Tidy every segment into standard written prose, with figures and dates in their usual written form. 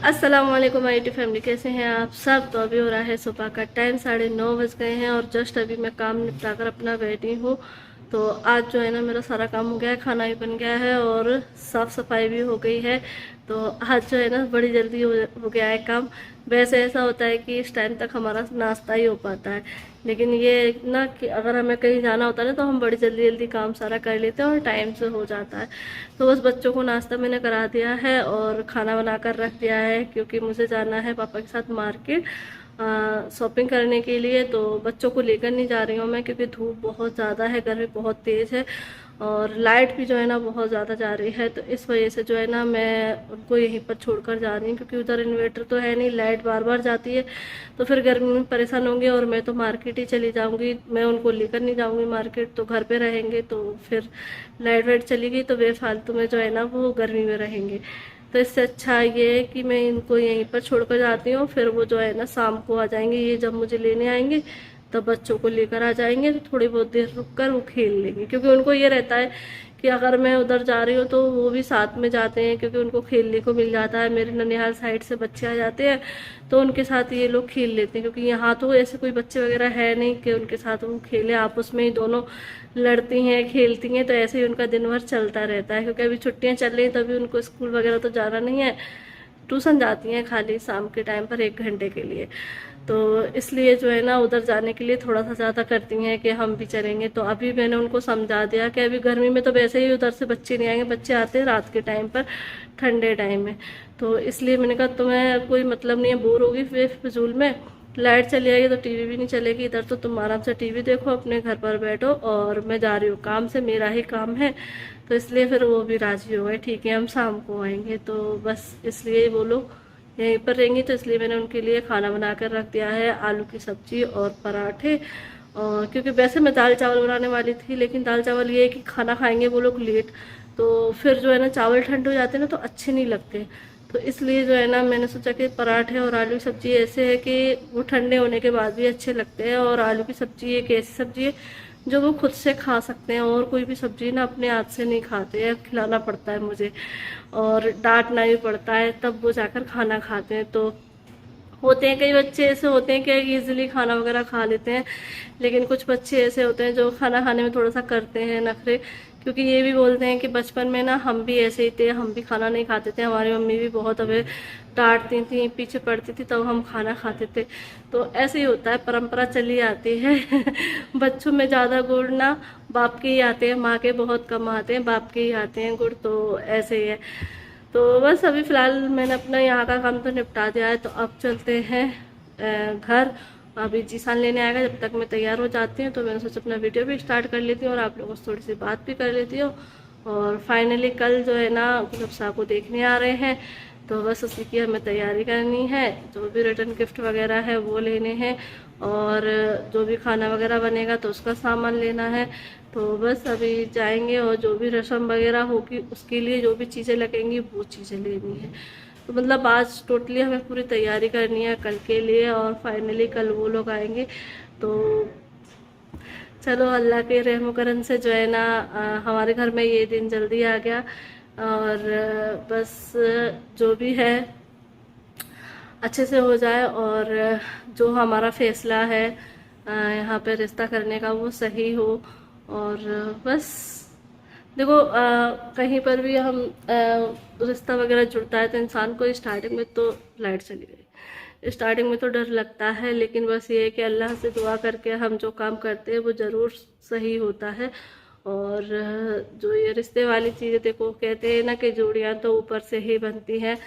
अस्सलाम वालेकुम my YouTube family, कैसे हैं आप सब। तो अभी हो रहा है सुबह का टाइम, 9:30 बज गए हैं और जस्ट अभी मैं काम निपटा कर अपना बैठी हूँ। तो आज जो है ना मेरा सारा काम हो गया है, खाना भी बन गया है और साफ़ सफाई भी हो गई है। तो आज जो है ना बड़ी जल्दी हो गया है काम। वैसे ऐसा होता है कि इस टाइम तक हमारा नाश्ता ही हो पाता है, लेकिन ये ना कि अगर हमें कहीं जाना होता है ना तो हम बड़ी जल्दी जल्दी काम सारा कर लेते हैं और टाइम से हो जाता है। तो बस बच्चों को नाश्ता मैंने करा दिया है और खाना बना कर रख दिया है, क्योंकि मुझे जाना है पापा के साथ मार्केट शॉपिंग करने के लिए। तो बच्चों को लेकर नहीं जा रही हूँ मैं, क्योंकि धूप बहुत ज़्यादा है, गर्मी बहुत तेज़ है और लाइट भी जो है ना बहुत ज़्यादा जा रही है। तो इस वजह से जो है ना मैं उनको यहीं पर छोड़कर जा रही हूँ, क्योंकि उधर इन्वर्टर तो है नहीं, लाइट बार बार जाती है। तो फिर गर्मी में परेशान होंगे और मैं तो मार्केट ही चली जाऊँगी, मैं उनको लेकर नहीं जाऊँगी मार्केट। तो घर पे रहेंगे तो फिर लाइट वाइट चली गई तो बेफालतू में जो है ना वो गर्मी में रहेंगे। तो इससे अच्छा ये है कि मैं इनको यहीं पर छोड़कर जाती हूँ, फिर वो जो है ना शाम को आ जाएंगे। ये जब मुझे लेने आएंगे तब बच्चों को लेकर आ जाएंगे, तो थोड़ी बहुत देर रुक कर वो खेल लेंगे, क्योंकि उनको ये रहता है कि अगर मैं उधर जा रही हूँ तो वो भी साथ में जाते हैं, क्योंकि उनको खेलने को मिल जाता है। मेरे ननिहाल साइड से बच्चे आ जाते हैं तो उनके साथ ये लोग खेल लेते हैं, क्योंकि यहाँ तो ऐसे कोई बच्चे वगैरह है नहीं कि उनके साथ वो खेले। आपस में ही दोनों लड़ती हैं खेलती हैं, तो ऐसे ही उनका दिन भर चलता रहता है। क्योंकि अभी छुट्टियाँ चल रही हैं तभी उनको स्कूल वगैरह तो जाना नहीं है, ट्यूशन जाती हैं खाली शाम के टाइम पर 1 घंटे के लिए। तो इसलिए जो है ना उधर जाने के लिए थोड़ा सा ज़्यादा करती हैं कि हम भी चलेंगे। तो अभी मैंने उनको समझा दिया कि अभी गर्मी में तो वैसे ही उधर से बच्चे नहीं आएंगे, बच्चे आते हैं रात के टाइम पर, ठंडे टाइम में। तो इसलिए मैंने कहा तुम्हें कोई मतलब नहीं है, बोर होगी फिजूल में, लाइट चली जाएगी तो टीवी भी नहीं चलेगी इधर, तो तुम आराम से टीवी देखो, अपने घर पर बैठो और मैं जा रही हूँ काम से, मेरा ही काम है। तो इसलिए फिर वो भी राजी हो गए, ठीक है हम शाम को आएंगे। तो बस इसलिए वो लोग यहीं पर रहेंगी, तो इसलिए मैंने उनके लिए खाना बना कर रख दिया है, आलू की सब्जी और पराठे। और क्योंकि वैसे मैं दाल चावल बनाने वाली थी, लेकिन दाल चावल ये है कि खाना खाएंगे वो लोग लेट, तो फिर जो है ना चावल ठंडे हो जाते हैं ना तो अच्छे नहीं लगते। तो इसलिए जो है ना मैंने सोचा कि पराठे और आलू की सब्ज़ी ऐसे है कि वो ठंडे होने के बाद भी अच्छे लगते हैं। और आलू की सब्ज़ी एक ऐसी सब्ज़ी है जो वो खुद से खा सकते हैं, और कोई भी सब्ज़ी ना अपने हाथ से नहीं खाते हैं, खिलाना पड़ता है मुझे और डांटना भी पड़ता है, तब वो जाकर खाना खाते हैं। तो होते हैं कई बच्चे ऐसे होते हैं कि इजीली खाना वगैरह खा लेते हैं, लेकिन कुछ बच्चे ऐसे होते हैं जो खाना खाने में थोड़ा सा करते हैं नखरे। क्योंकि ये भी बोलते हैं कि बचपन में ना हम भी ऐसे ही थे, हम भी खाना नहीं खाते थे, हमारी मम्मी भी बहुत हमें डांटती थी, पीछे पड़ती थी, तब हम खाना खाते थे। तो ऐसे ही होता है, परंपरा चली आती है। बच्चों में ज़्यादा गुण ना बाप के ही आते हैं, माँ के बहुत कम आते हैं, बाप के ही आते हैं गुण। तो ऐसे ही है। तो बस अभी फ़िलहाल मैंने अपना यहाँ का काम तो निपटा दिया है, तो अब चलते हैं घर। अभी जीसान लेने आएगा, जब तक मैं तैयार हो जाती हूँ तो मैंने सोचा अपना वीडियो भी स्टार्ट कर लेती हूँ और आप लोगों से थोड़ी सी बात भी कर लेती हूँ। और फाइनली कल जो है ना गुलाब साहब को देखने आ रहे हैं, तो बस उसी की हमें तैयारी करनी है, जो भी रिटर्न गिफ्ट वगैरह है वो लेने हैं और जो भी खाना वगैरह बनेगा तो उसका सामान लेना है। तो बस अभी जाएंगे और जो भी रस्म वगैरह होगी उसके लिए जो भी चीज़ें लगेंगी वो चीज़ें लेनी है। तो मतलब आज टोटली हमें पूरी तैयारी करनी है कल के लिए, और फाइनली कल वो लोग आएंगे। तो चलो अल्लाह के रहम करम से जो है ना हमारे घर में ये दिन जल्दी आ गया। और बस जो भी है अच्छे से हो जाए, और जो हमारा फैसला है यहाँ पे रिश्ता करने का वो सही हो। और बस देखो कहीं पर भी हम रिश्ता वगैरह जुड़ता है तो इंसान को स्टार्टिंग में तो लाइट चली गई, स्टार्टिंग में तो डर लगता है, लेकिन बस ये है कि अल्लाह से दुआ करके हम जो काम करते हैं वो ज़रूर सही होता है। और जो ये रिश्ते वाली चीज़ें, देखो कहते हैं ना कि जोड़ियाँ तो ऊपर से ही बनती हैं,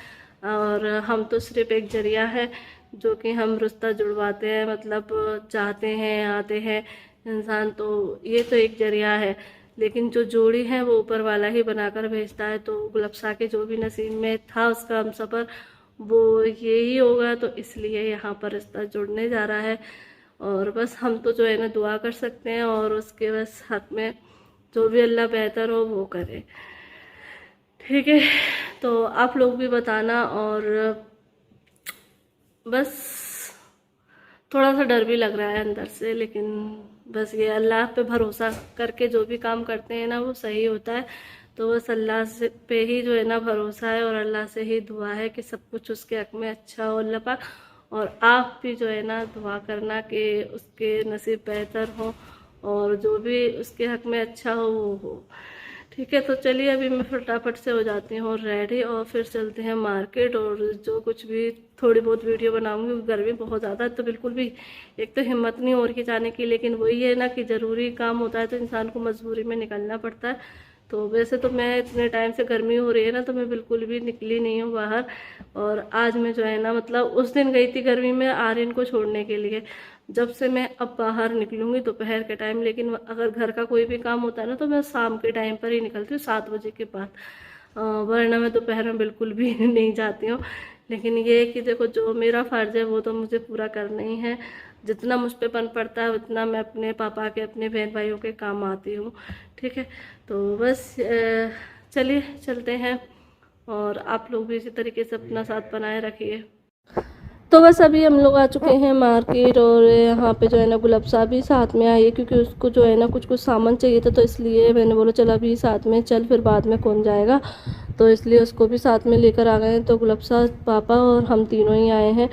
और हम तो सिर्फ एक जरिया है जो कि हम रिश्ता जुड़वाते हैं, मतलब चाहते हैं आते हैं इंसान, तो ये तो एक जरिया है। लेकिन जो जोड़ी है वो ऊपर वाला ही बनाकर भेजता है। तो गुलबसा के जो भी नसीब में था उसका हम सफ़र वो यही होगा, तो इसलिए यहाँ पर रिश्ता जुड़ने जा रहा है। और बस हम तो जो है ना दुआ कर सकते हैं और उसके बस हक में जो भी अल्लाह बेहतर हो वो करे, ठीक है। तो आप लोग भी बताना। और बस थोड़ा सा डर भी लग रहा है अंदर से, लेकिन बस ये अल्लाह पे भरोसा करके जो भी काम करते हैं ना वो सही होता है। तो बस अल्लाह से पे ही जो है ना भरोसा है और अल्लाह से ही दुआ है कि सब कुछ उसके हक में अच्छा हो अल्लाह पाक। और आप भी जो है ना दुआ करना कि उसके नसीब बेहतर हो और जो भी उसके हक में अच्छा हो वो हो। ठीक है, तो चलिए अभी मैं फटाफट से हो जाती हूँ रेडी और फिर चलते हैं मार्केट। और जो कुछ भी थोड़ी बहुत वीडियो बनाऊंगी, गर्मी बहुत ज़्यादा है तो बिल्कुल भी एक तो हिम्मत नहीं हो रही जाने की, लेकिन वही है ना कि ज़रूरी काम होता है तो इंसान को मजबूरी में निकलना पड़ता है। तो वैसे तो मैं इतने टाइम से गर्मी हो रही है ना तो मैं बिल्कुल भी निकली नहीं हूँ बाहर। और आज मैं जो है ना मतलब उस दिन गई थी गर्मी में आर्यन को छोड़ने के लिए, जब से मैं अब बाहर निकलूंगी दोपहर के टाइम। लेकिन अगर घर का कोई भी काम होता है ना तो मैं शाम के टाइम पर ही निकलती हूँ, 7 बजे के बाद। वरना मैं दोपहर में बिल्कुल भी नहीं जाती हूँ। लेकिन ये है कि देखो जो मेरा फ़र्ज़ है वो तो मुझे पूरा करना ही है। जितना मुझ पे पन पड़ता है उतना मैं अपने पापा के अपने बहन भाइयों के काम आती हूँ। ठीक है, तो बस चलिए चलते हैं और आप लोग भी इसी तरीके से अपना साथ बनाए रखिए। तो बस अभी हम लोग आ चुके हैं मार्केट और यहाँ पे जो है ना गुलाब साहब भी साथ में आई है क्योंकि उसको जो है ना कुछ कुछ सामान चाहिए था, तो इसलिए मैंने बोला चल अभी साथ में चल, फिर बाद में कौन जाएगा, तो इसलिए उसको भी साथ में लेकर आ गए हैं। तो गुलाब साहब, पापा और हम तीनों ही आए हैं।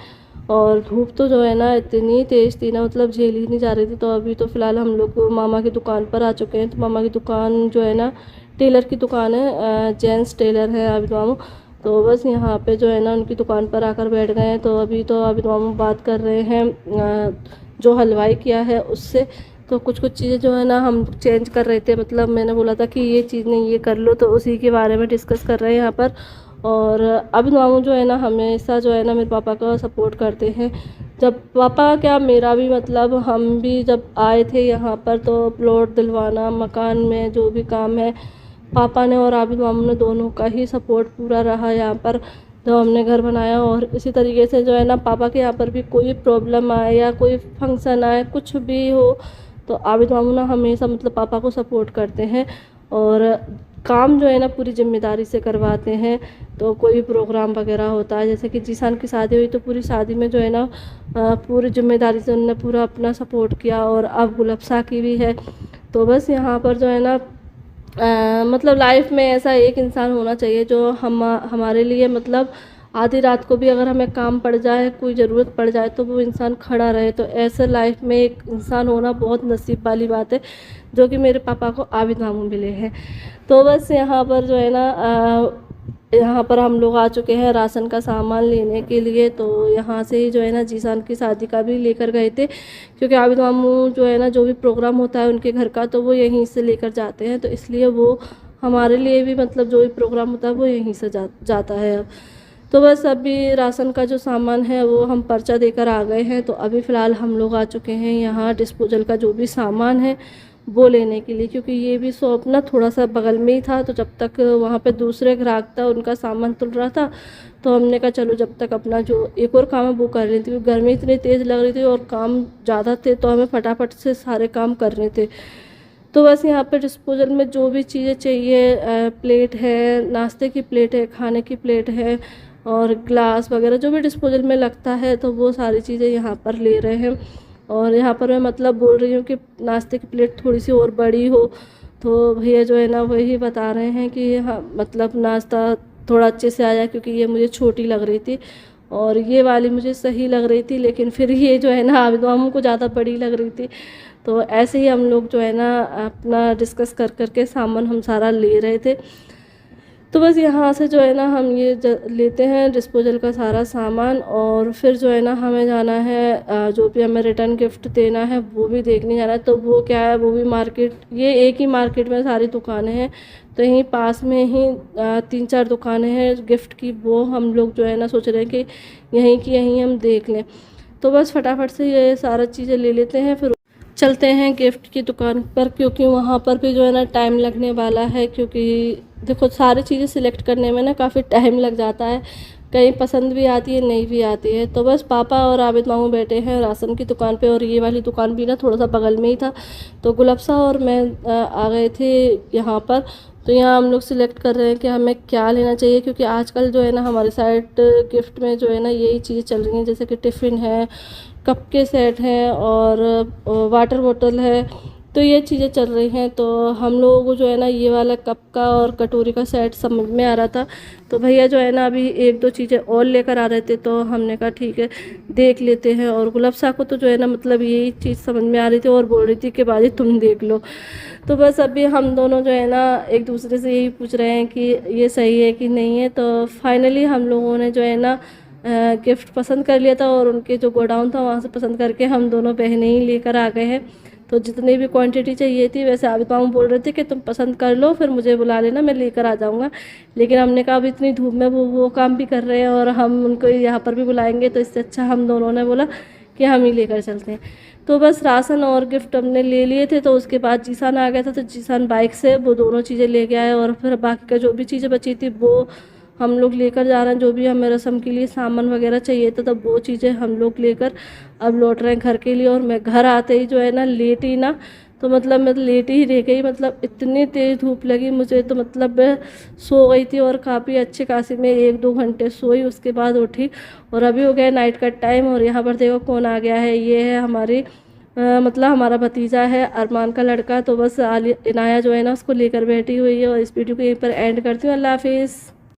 और धूप तो जो है ना इतनी तेज़ थी ना, मतलब झेल ही नहीं जा रही थी। तो अभी तो फ़िलहाल हम लोग मामा की दुकान पर आ चुके हैं। तो मामा की दुकान जो है ना टेलर की दुकान है, जेंट्स टेलर है आबिद मामू। तो बस यहाँ पे जो है ना उनकी दुकान पर आकर बैठ गए हैं। तो अभी तो आबिद मामू बात कर रहे हैं जो हलवाई किया है उससे। तो कुछ कुछ चीज़ें जो है ना हम चेंज कर रहे थे, मतलब मैंने बोला था कि ये चीज़ नहीं ये कर लो, तो उसी के बारे में डिस्कस कर रहे हैं यहाँ पर। और आबिद मामू जो है ना हमेशा जो है ना मेरे पापा का सपोर्ट करते हैं। जब पापा क्या मेरा भी, मतलब हम भी जब आए थे यहाँ पर तो प्लॉट दिलवाना, मकान में जो भी काम है पापा ने और आबिद मामू ने दोनों का ही सपोर्ट पूरा रहा यहाँ पर जब हमने घर बनाया। और इसी तरीके से जो है ना पापा के यहाँ पर भी कोई प्रॉब्लम आए या कोई फंक्शन आए कुछ भी हो तो आबिद मामू ना हमेशा मतलब पापा को सपोर्ट करते हैं और काम जो है ना पूरी जिम्मेदारी से करवाते हैं। तो कोई प्रोग्राम वगैरह होता है, जैसे कि जीसान की शादी हुई तो पूरी शादी में जो है ना पूरी जिम्मेदारी से उन्होंने पूरा अपना सपोर्ट किया। और अब गुलबसा की भी है। तो बस यहाँ पर जो है ना मतलब लाइफ में ऐसा एक इंसान होना चाहिए जो हमारे लिए, मतलब आधी रात को भी अगर हमें काम पड़ जाए, कोई ज़रूरत पड़ जाए तो वो इंसान खड़ा रहे। तो ऐसे लाइफ में एक इंसान होना बहुत नसीब वाली बात है, जो कि मेरे पापा को आबिद मामू मिले हैं। तो बस यहाँ पर जो है ना यहाँ पर हम लोग आ चुके हैं राशन का सामान लेने के लिए। तो यहाँ से ही जो है ना जीसान की शादी का भी लेकर गए थे, क्योंकि आबिद मामू जो है ना जो भी प्रोग्राम होता है उनके घर का तो वो यहीं से लेकर जाते हैं। तो इसलिए वो हमारे लिए भी, मतलब जो भी प्रोग्राम होता है वो यहीं से जाता है अब। तो बस अभी राशन का जो सामान है वो हम पर्चा देकर आ गए हैं। तो अभी फ़िलहाल हम लोग आ चुके हैं यहाँ डिस्पोजल का जो भी सामान है वो लेने के लिए, क्योंकि ये भी शॉप ना थोड़ा सा बगल में ही था। तो जब तक वहाँ पे दूसरे ग्राहक था उनका सामान तुल रहा था तो हमने कहा चलो जब तक अपना जो एक और काम है वो कर रही थी। गर्मी इतनी तेज़ लग रही थी और काम ज़्यादा थे तो हमें फटाफट से सारे काम करने थे। तो बस यहाँ पे डिस्पोजल में जो भी चीज़ें चाहिए, प्लेट है, नाश्ते की प्लेट है, खाने की प्लेट है और ग्लास वगैरह जो भी डिस्पोजल में लगता है तो वो सारी चीज़ें यहाँ पर ले रहे हैं। और यहाँ पर मैं मतलब बोल रही हूँ कि नाश्ते की प्लेट थोड़ी सी और बड़ी हो, तो भैया जो है ना वही बता रहे हैं कि हाँ मतलब नाश्ता थोड़ा अच्छे से आ जाए, क्योंकि ये मुझे छोटी लग रही थी और ये वाली मुझे सही लग रही थी, लेकिन फिर ये जो है ना आबिद मामू को ज़्यादा बड़ी लग रही थी। तो ऐसे ही हम लोग जो है ना अपना डिस्कस कर करके सामान हम सारा ले रहे थे। तो बस यहाँ से जो है ना हम ये लेते हैं डिस्पोजल का सारा सामान और फिर जो है ना हमें जाना है जो भी हमें रिटर्न गिफ्ट देना है वो भी देखने जाना है। तो वो क्या है, वो भी मार्केट, ये एक ही मार्केट में सारी दुकानें हैं। तो यहीं पास में ही 3-4 दुकानें हैं गिफ्ट की, वो हम लोग जो है ना सोच रहे हैं कि यहीं की यहीं हम देख लें। तो बस फटाफट से ये सारा चीज़ें ले लेते हैं, फिर चलते हैं गिफ्ट की दुकान पर, क्योंकि वहाँ पर भी जो है ना टाइम लगने वाला है। क्योंकि देखो सारी चीज़ें सिलेक्ट करने में ना काफ़ी टाइम लग जाता है, कहीं पसंद भी आती है नहीं भी आती है। तो बस पापा और आबिद मामू बैठे हैं राशन की दुकान पे और ये वाली दुकान भी ना थोड़ा सा बगल में ही था। तो गुलबसा और मैं आ गए थे यहाँ पर। तो यहाँ हम लोग सिलेक्ट कर रहे हैं कि हमें क्या लेना चाहिए, क्योंकि आजकल जो है ना हमारे साइड गिफ्ट में जो है ना यही चीज़ें चल रही हैं, जैसे कि टिफ़िन है, कप के सेट हैं और वाटर बोतल है तो ये चीज़ें चल रही हैं। तो हम लोगों को जो है ना ये वाला कप का और कटोरी का सेट समझ में आ रहा था। तो भैया जो है ना अभी एक दो चीज़ें और लेकर आ रहे थे, तो हमने कहा ठीक है देख लेते हैं। और गुलाब शाह को तो जो है ना मतलब यही चीज़ समझ में आ रही थी और बोल रही थी कि बाजी तुम देख लो। तो बस अभी हम दोनों जो है ना एक दूसरे से यही पूछ रहे हैं कि ये सही है कि नहीं है। तो फाइनली हम लोगों ने जो है ना गिफ्ट पसंद कर लिया था, और उनके जो गोडाउन था वहाँ से पसंद करके हम दोनों बहनें ही लेकर आ गए हैं। तो जितनी भी क्वांटिटी चाहिए थी, वैसे आबिद मामू बोल रहे थे कि तुम पसंद कर लो फिर मुझे बुला लेना, मैं लेकर आ जाऊँगा। लेकिन हमने कहा अब इतनी धूप में वो काम भी कर रहे हैं और हम उनको यहाँ पर भी बुलाएंगे, तो इससे अच्छा हम दोनों ने बोला कि हम ही लेकर चलते हैं। तो बस राशन और गिफ्ट हमने ले लिए थे। तो उसके बाद जीसान आ गया था, तो जीसान बाइक से वो दोनों चीज़ें ले गया है, और फिर बाकी का जो भी चीज़ें बची थी वो हम लोग लेकर जा रहे हैं। जो भी हमें रस्म के लिए सामान वगैरह चाहिए था, तब वो चीज़ें हम लोग लेकर अब लौट रहे हैं घर के लिए। और मैं घर आते ही जो है ना लेट ही ना, तो मतलब मैं लेट ही रह गई, मतलब इतनी तेज़ धूप लगी मुझे, तो मतलब मैं सो गई थी और काफ़ी अच्छे खासी में 1-2 घंटे सोई, उसके बाद उठी। और अभी हो गया नाइट का टाइम, और यहाँ पर देखो कौन आ गया है, ये है हमारी मतलब हमारा भतीजा है अरमान का लड़का। तो बस इनाया जो है ना उसको लेकर बैठी हुई है। और इस वीडियो को यहीं पर एंड करती हूँ। अल्लाह हाफिज़।